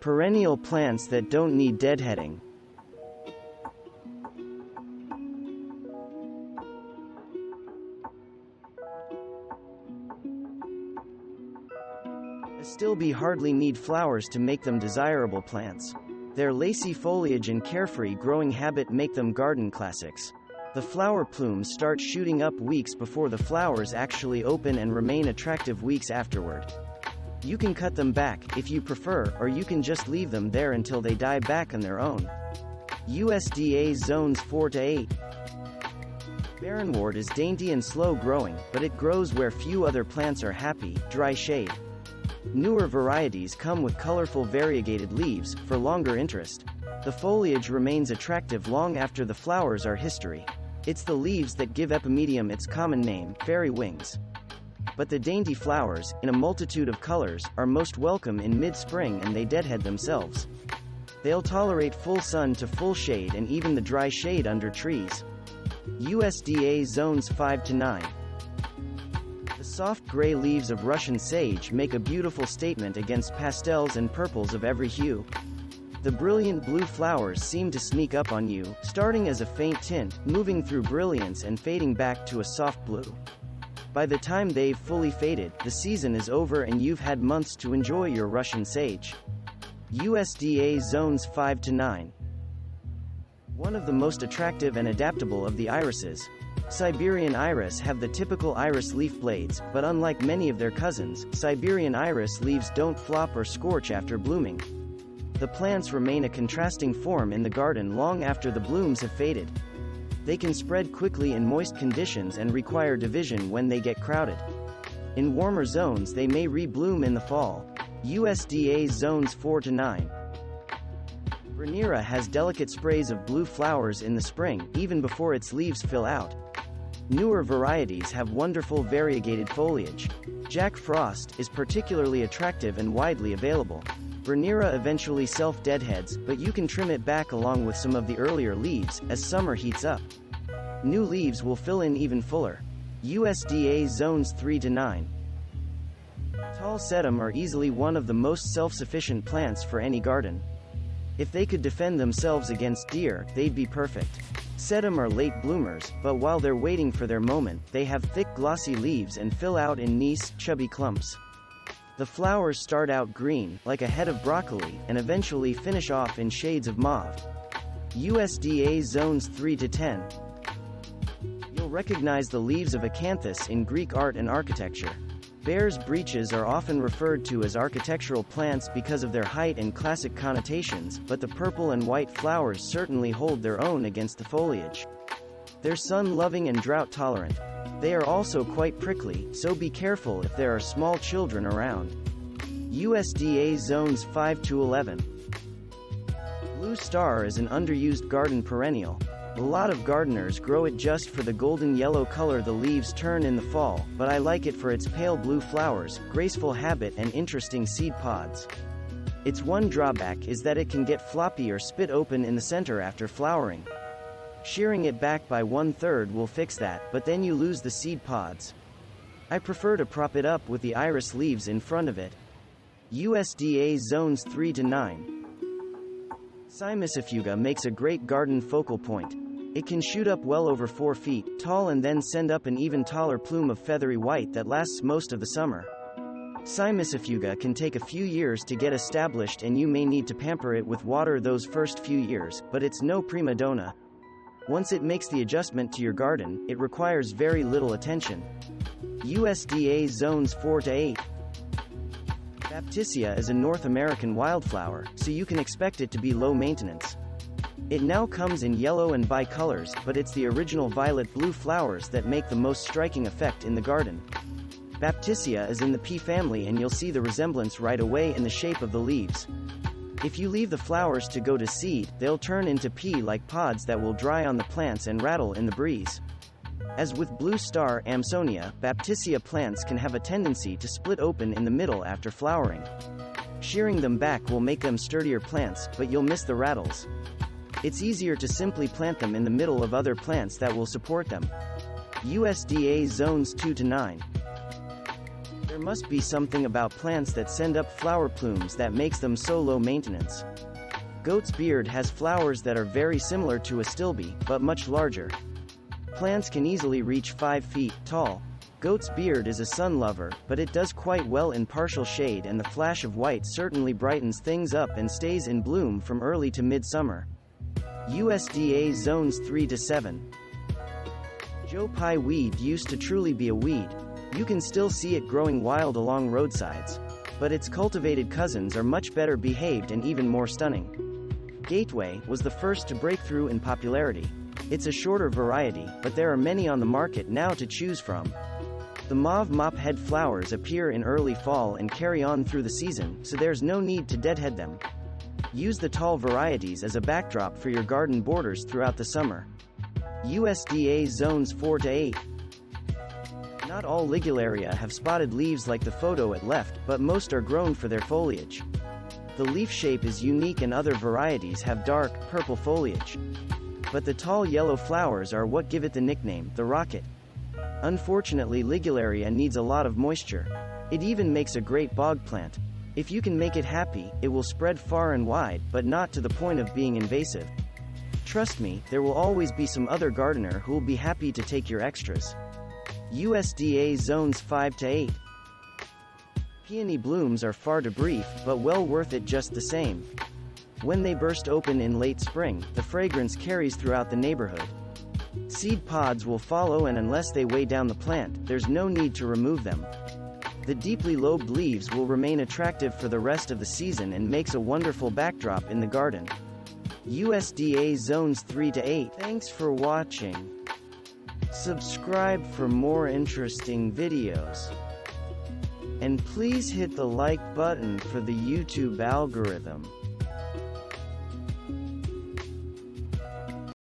Perennial plants that don't need deadheading. Astilbe hardly need flowers to make them desirable plants. Their lacy foliage and carefree growing habit make them garden classics. The flower plumes start shooting up weeks before the flowers actually open and remain attractive weeks afterward. You can cut them back, if you prefer, or you can just leave them there until they die back on their own. USDA zones 4 to 8. Barrenwort is dainty and slow growing, but it grows where few other plants are happy, dry shade. Newer varieties come with colorful variegated leaves, for longer interest. The foliage remains attractive long after the flowers are history. It's the leaves that give Epimedium its common name, fairy wings. But the dainty flowers, in a multitude of colors, are most welcome in mid-spring and they deadhead themselves. They'll tolerate full sun to full shade and even the dry shade under trees. USDA zones 5 to 9. The soft gray leaves of Russian sage make a beautiful statement against pastels and purples of every hue. The brilliant blue flowers seem to sneak up on you, starting as a faint tint, moving through brilliance and fading back to a soft blue. By the time they've fully faded, the season is over and you've had months to enjoy your Russian sage. USDA zones 5 to 9. One of the most attractive and adaptable of the irises. Siberian iris have the typical iris leaf blades, but unlike many of their cousins, Siberian iris leaves don't flop or scorch after blooming. The plants remain a contrasting form in the garden long after the blooms have faded. They can spread quickly in moist conditions and require division when they get crowded. In warmer zones they may re-bloom in the fall. USDA zones 4 to 9. Brunnera has delicate sprays of blue flowers in the spring, even before its leaves fill out. Newer varieties have wonderful variegated foliage. Jack Frost is particularly attractive and widely available. Brunnera eventually self-deadheads, but you can trim it back along with some of the earlier leaves, as summer heats up. New leaves will fill in even fuller. USDA zones 3 to 9. Tall sedum are easily one of the most self-sufficient plants for any garden. If they could defend themselves against deer, they'd be perfect. Sedum are late bloomers, but while they're waiting for their moment, they have thick glossy leaves and fill out in nice, chubby clumps. The flowers start out green, like a head of broccoli, and eventually finish off in shades of mauve. USDA zones 3 to 10. You'll recognize the leaves of Acanthus in Greek art and architecture. Bears' breeches are often referred to as architectural plants because of their height and classic connotations, but the purple and white flowers certainly hold their own against the foliage. They're sun-loving and drought-tolerant. They are also quite prickly, so be careful if there are small children around. USDA zones 5 to 11. Blue Star is an underused garden perennial. A lot of gardeners grow it just for the golden yellow color the leaves turn in the fall, but I like it for its pale blue flowers, graceful habit and interesting seed pods. Its one drawback is that it can get floppy or split open in the center after flowering. Shearing it back by 1/3 will fix that, but then you lose the seed pods. I prefer to prop it up with the iris leaves in front of it. USDA zones 3 to 9. Cimicifuga makes a great garden focal point. It can shoot up well over 4 feet tall and then send up an even taller plume of feathery white that lasts most of the summer. Cimicifuga can take a few years to get established and you may need to pamper it with water those first few years, but it's no prima donna. Once it makes the adjustment to your garden, it requires very little attention. USDA zones 4 to 8. Baptisia is a North American wildflower, so you can expect it to be low maintenance. It now comes in yellow and bicolors, but it's the original violet-blue flowers that make the most striking effect in the garden. Baptisia is in the pea family and you'll see the resemblance right away in the shape of the leaves. If you leave the flowers to go to seed, they'll turn into pea-like pods that will dry on the plants and rattle in the breeze. As with Blue Star Amsonia, Baptisia plants can have a tendency to split open in the middle after flowering. Shearing them back will make them sturdier plants, but you'll miss the rattles. It's easier to simply plant them in the middle of other plants that will support them. USDA zones 2 to 9. There must be something about plants that send up flower plumes that makes them so low maintenance. Goat's beard has flowers that are very similar to Astilbe, but much larger. Plants can easily reach 5 feet tall. Goat's beard is a sun lover, but it does quite well in partial shade, and the flash of white certainly brightens things up and stays in bloom from early to mid-summer. USDA zones 3 to 7. Joe Pye Weed used to truly be a weed. You can still see it growing wild along roadsides. But its cultivated cousins are much better behaved and even more stunning. Gateway was the first to break through in popularity. It's a shorter variety, but there are many on the market now to choose from. The mauve mop-head flowers appear in early fall and carry on through the season, so there's no need to deadhead them. Use the tall varieties as a backdrop for your garden borders throughout the summer. USDA zones 4 to 8. Not all Ligularia have spotted leaves like the photo at left, but most are grown for their foliage. The leaf shape is unique and other varieties have dark, purple foliage. But the tall yellow flowers are what give it the nickname, the rocket. Unfortunately, Ligularia needs a lot of moisture. It even makes a great bog plant. If you can make it happy, it will spread far and wide, but not to the point of being invasive. Trust me, there will always be some other gardener who will be happy to take your extras. USDA zones 5 to 8. Peony blooms are far too brief, but well worth it just the same. When they burst open in late spring, the fragrance carries throughout the neighborhood. Seed pods will follow, and unless they weigh down the plant, there's no need to remove them. The deeply lobed leaves will remain attractive for the rest of the season and makes a wonderful backdrop in the garden. USDA zones 3 to 8. Thanks for watching. Subscribe for more interesting videos. And please hit the like button for the YouTube algorithm.